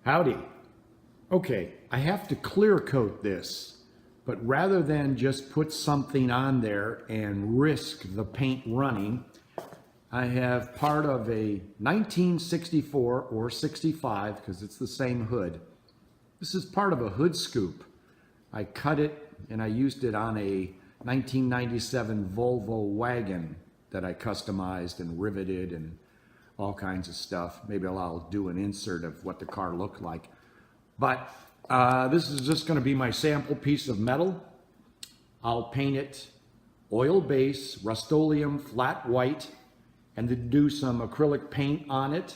Howdy. Okay, I have to clear coat this, but rather than just put something on there and risk the paint running, I have part of a 1964 or 65, because it's the same hood. This is part of a hood scoop. I cut it and I used it on a 1997 Volvo wagon that I customized and riveted and all kinds of stuff. Maybe I'll do an insert of what the car looked like. But this is just going to be my sample piece of metal. I'll paint it oil base, Rust-Oleum flat white, and then do some acrylic paint on it,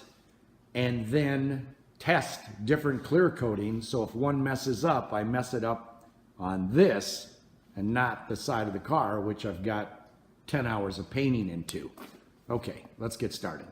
and then test different clear coatings. So if one messes up, I mess it up on this and not the side of the car, which I've got 10 hours of painting into. Okay, let's get started.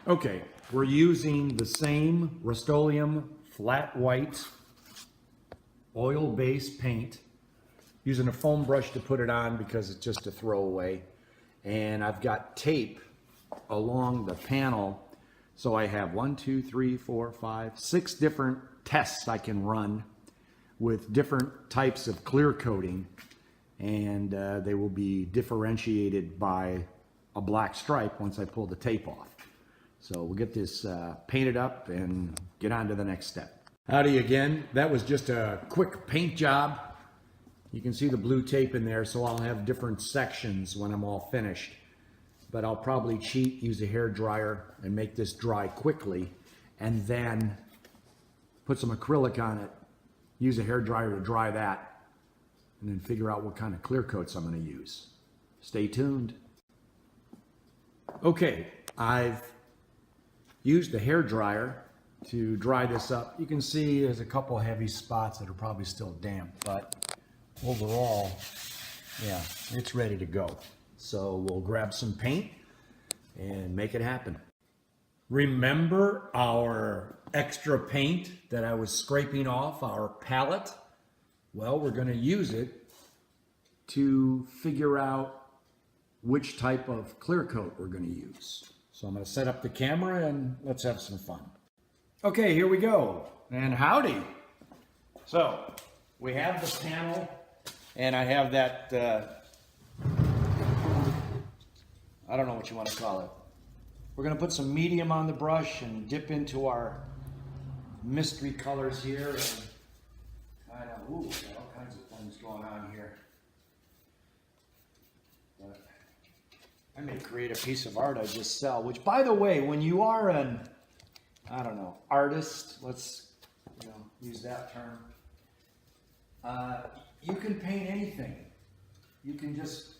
Okay, we're using the same Rust-Oleum flat white oil-based paint, using a foam brush to put it on because it's just a throwaway. And I've got tape along the panel. So I have 1, 2, 3, 4, 5, 6 different tests I can run with different types of clear coating. And they will be differentiated by a black stripe once I pull the tape off. So we'll get this painted up and get on to the next step. Howdy again. That was just a quick paint job. You can see the blue tape in there, so I'll have different sections when I'm all finished. But I'll probably cheat, use a hair dryer and make this dry quickly, and then put some acrylic on it, use a hair dryer to dry that, and then figure out what kind of clear coats I'm going to use. Stay tuned. Okay, I've used the hair dryer to dry this up. You can see there's a couple heavy spots that are probably still damp, but overall, yeah, it's ready to go. So we'll grab some paint and make it happen. Remember our extra paint that I was scraping off our palette? Well, we're going to use it to figure out which type of clear coat we're going to use. So I'm going to set up the camera and let's have some fun. Okay, here we go. And howdy. So we have the panel and I have that, I don't know what you want to call it. We're going to put some medium on the brush and dip into our mystery colors here. And kind of, ooh, got all kinds of things going on here. But I may create a piece of art I just sell, which, by the way, when you are an, I don't know, artist, let's use that term, you can paint anything. You can just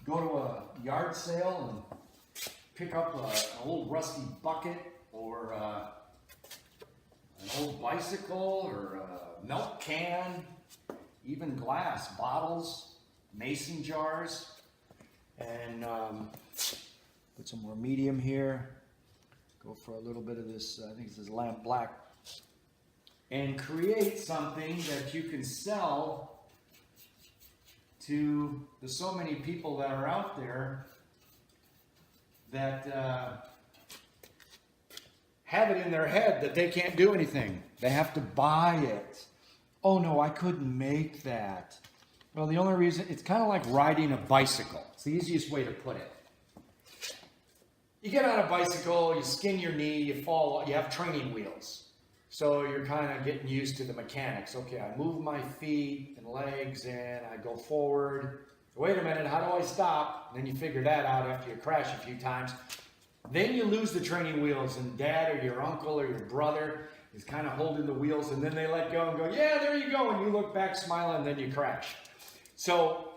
go to a yard sale and pick up an old rusty bucket or an old bicycle or a milk can, even glass, bottles, mason jars, and put some more medium here. Go for a little bit of this, I think this is lamp black. And create something that you can sell to the so many people that are out there that have it in their head that they can't do anything. They have to buy it. Oh no, I couldn't make that. Well, the only reason, it's kind of like riding a bicycle. It's the easiest way to put it. You get on a bicycle, you skin your knee, you fall, you have training wheels. So you're kind of getting used to the mechanics. Okay, I move my feet and legs and I go forward. Wait a minute, how do I stop? And then you figure that out after you crash a few times. Then you lose the training wheels and dad or your uncle or your brother is kind of holding the wheels and then they let go and go, yeah, there you go. And you look back smiling and then you crash. So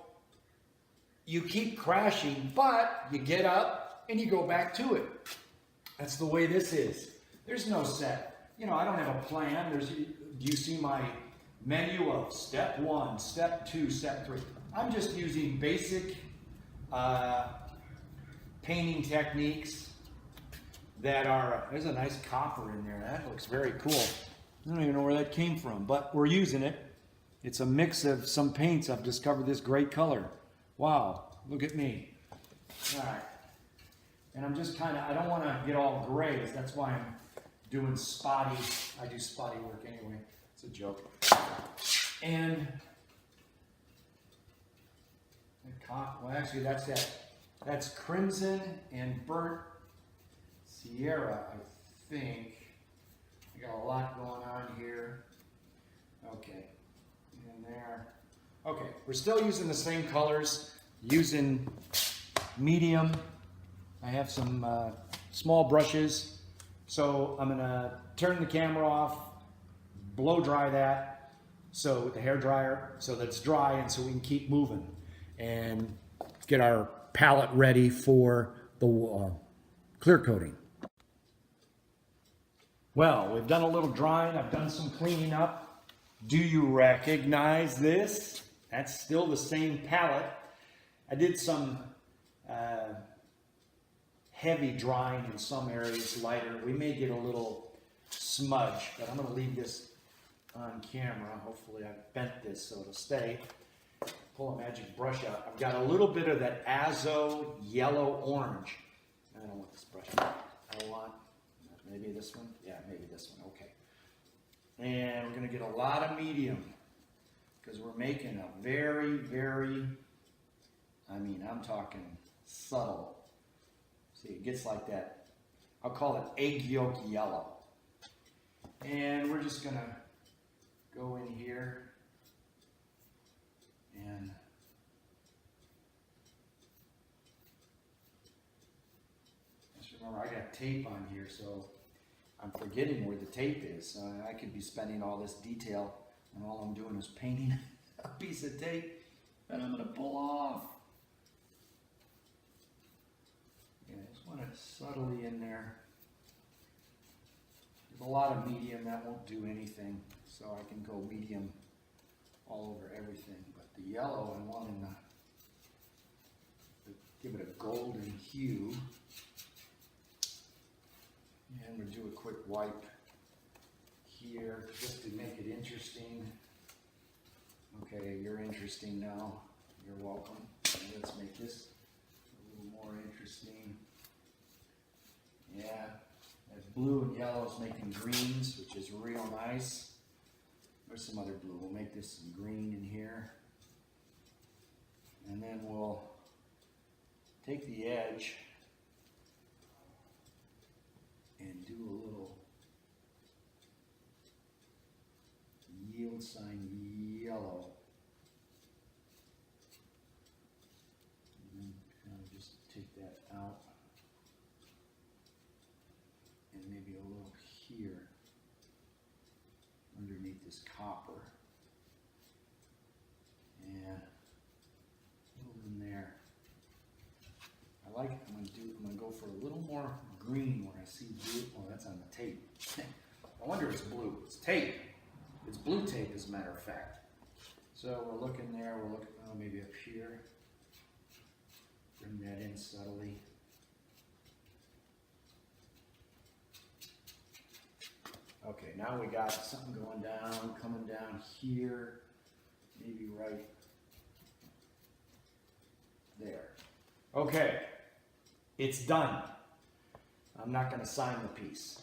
you keep crashing, but you get up and you go back to it. That's the way this is. There's no set. You know, I don't have a plan. Do you see my menu of step 1, step 2, step 3? I'm just using basic painting techniques that are, there's a nice copper in there. That looks very cool. I don't even know where that came from, but we're using it. It's a mix of some paints. I've discovered this great color. Wow, look at me. All right. And I'm just kind of, I don't want to get all grays. That's why I'm doing spotty. I do spotty work anyway. It's a joke. And, well, actually, that's Crimson and Burnt Sierra, I think. I got a lot going on here. Okay. And there. Okay, we're still using the same colors, using medium. I have some small brushes. So I'm gonna turn the camera off, blow dry that, so with the hair dryer, so that it's dry and so we can keep moving and get our palette ready for the clear coating. Well, we've done a little drying, I've done some cleaning up. Do you recognize this? That's still the same palette. I did some heavy drying in some areas, lighter. We may get a little smudge, but I'm going to leave this on camera. Hopefully I've bent this so it'll stay. Pull a magic brush out. I've got a little bit of that Azo yellow orange. I don't want this brush. I want maybe this one. Yeah, maybe this one. Okay. And we're going to get a lot of medium because we're making a very, very, I mean, I'm talking subtle. See, it gets like that. I'll call it egg yolk yellow. And we're just going to go in here and just remember I got tape on here, so I'm forgetting where the tape is. I could be spending all this detail and all I'm doing is painting a piece of tape that I'm going to pull off. Yeah, I just want it subtly in there. There's a lot of medium that won't do anything, so I can go medium all over everything. But the yellow, I want in give it a golden hue. And we'll do a quick wipe here just to make it interesting. Okay, you're interesting now. You're welcome. Let's make this a little more interesting. Yeah, that blue and yellow is making greens, which is real nice. There's some other blue. We'll make this some green in here. And then we'll take the edge and do a little yield sign yellow. And then kind of just take that out. And maybe a little here underneath this copper. And a little in there. I like it. I'm gonna go for a little more green where I see blue. Oh, that's on the tape. I wonder if it's blue. It's tape. It's blue tape, as a matter of fact. So we're looking there. We're looking, oh, maybe up here. Bring that in subtly. now we got something going down, coming down here, maybe right there. Okay, it's done. I'm not going to sign the piece,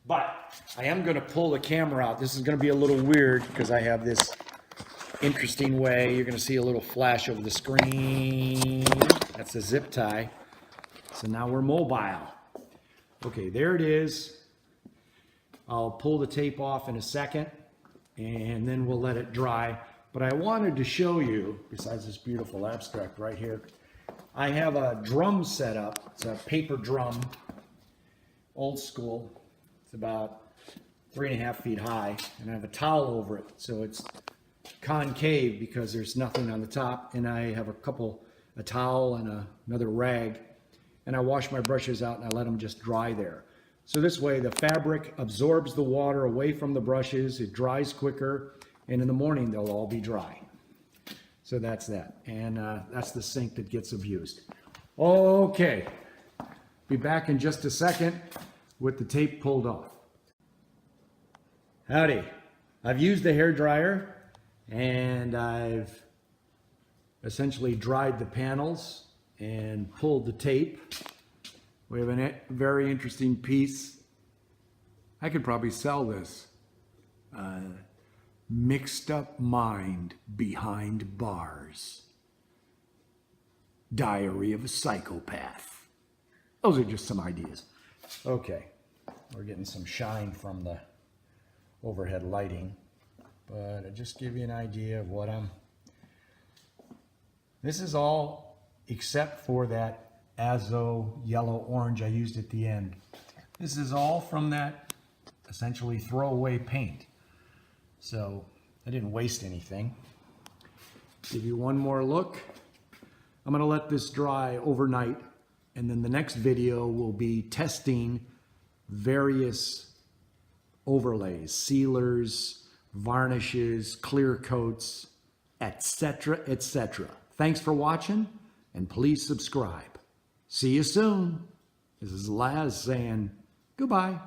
but I am going to pull the camera out. This is going to be a little weird because I have this interesting way. You're going to see a little flash over the screen. That's a zip tie. So now we're mobile. Okay, there it is. I'll pull the tape off in a second and then we'll let it dry. But I wanted to show you, besides this beautiful abstract right here, I have a drum set up. It's a paper drum, old school. It's about 3.5 feet high, and I have a towel over it. So it's concave because there's nothing on the top, and I have a towel and another rag, and I wash my brushes out and I let them just dry there. So this way the fabric absorbs the water away from the brushes, it dries quicker, and in the morning they'll all be dry. So that's that, and that's the sink that gets abused. Okay, be back in just a second with the tape pulled off. Howdy, I've used the hair dryer and I've essentially dried the panels and pulled the tape. We have a very interesting piece. I could probably sell this. Mixed up mind behind bars. Diary of a psychopath. Those are just some ideas. Okay, we're getting some shine from the overhead lighting, but I'll just give you an idea of what this is all except for that azo yellow orange I used at the end. This is all from that essentially throwaway paint. So I didn't waste anything. Give you one more look. I'm gonna let this dry overnight, and then the next video will be testing various overlays, sealers, varnishes, clear coats, etc., etc. Thanks for watching, and please subscribe. See you soon. This is Laz saying goodbye.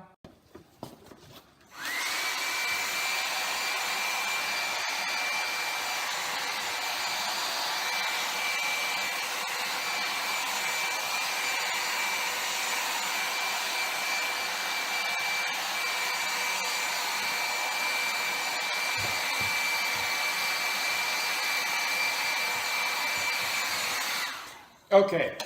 Okay,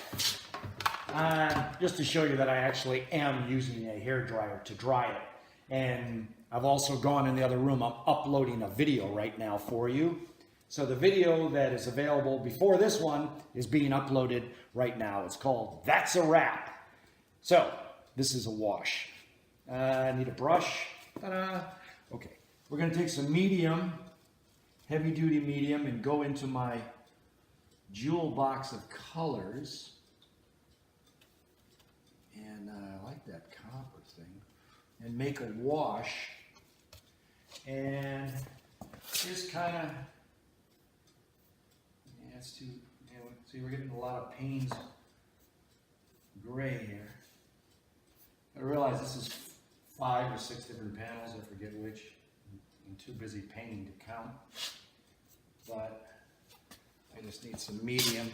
just to show you that I actually am using a hair dryer to dry it. And I've also gone in the other room. I'm uploading a video right now for you. So the video that is available before this one is being uploaded right now. It's called That's a Wrap. So this is a wash. I need a brush. Ta-da. Okay, we're gonna take some medium, heavy duty medium, and go into my jewel box of colors, and I like that copper thing, and make a wash, and just kind of, yeah, it's too, you know, see, we're getting a lot of Payne's gray here. I realize this is 5 or 6 different panels, I forget which. I'm too busy painting to count, but I just need some medium.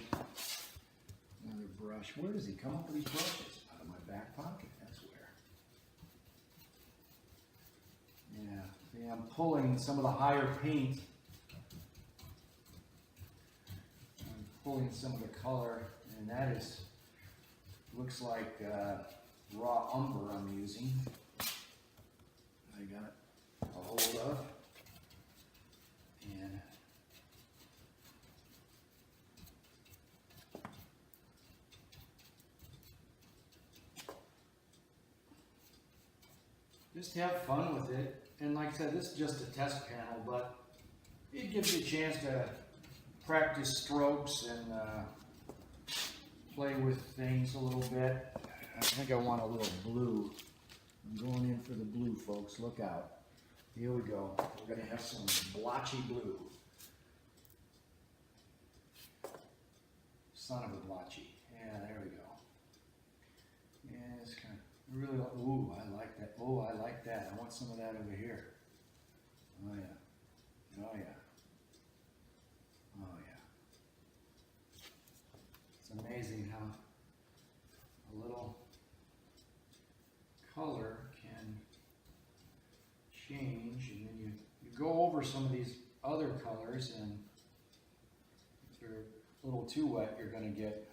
Another brush. Where does he come up with these brushes? Out of my back pocket, that's where. Yeah, see, I'm pulling some of the higher paint. I'm pulling some of the color, and that is, looks like raw umber I'm using. I got a hold of. And just have fun with it. And like I said, this is just a test panel, but it gives you a chance to practice strokes and play with things a little bit. I think I want a little blue. I'm going in for the blue, folks. Look out. Here we go. We're going to have some blotchy blue. Son of a blotchy. Yeah, there we go. Yeah, it's kind of Really, ooh, I like that. Oh, I like that. I want some of that over here. Oh yeah. Oh yeah. Oh yeah. It's amazing how a little color can change, and then you go over some of these other colors, and if they're a little too wet, you're going to get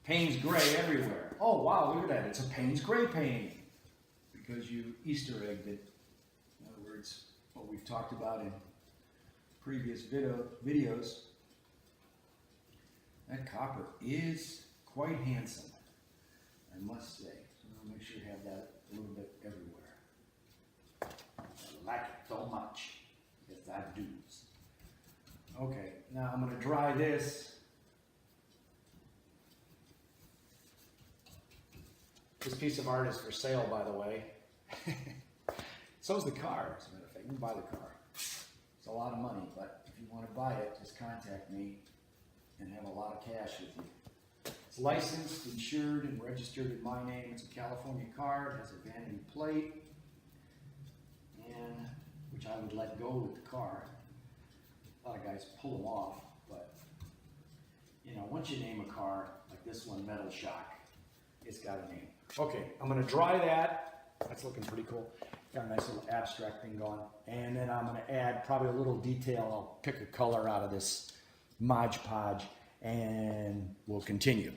Payne's Gray everywhere. Oh wow, look at that. It's a Payne's Gray painting because you Easter egged it. In other words, what we've talked about in previous videos. That copper is quite handsome, I must say. So I'll make sure you have that a little bit everywhere. I like it so much. Yes, I do. Okay, now I'm going to dry this. This piece of art is for sale, by the way. So is the car, as a matter of fact. You can buy the car. It's a lot of money, but if you want to buy it, just contact me and have a lot of cash with you. It's licensed, insured, and registered in my name. It's a California car. It has a vanity plate, and which I would let go with the car. A lot of guys pull them off, but you know, once you name a car like this one, Metal Shock, it's got a name. Okay, I'm going to dry that. That's looking pretty cool. Got a nice little abstract thing going. And then I'm going to add probably a little detail. I'll pick a color out of this Mod Podge and we'll continue.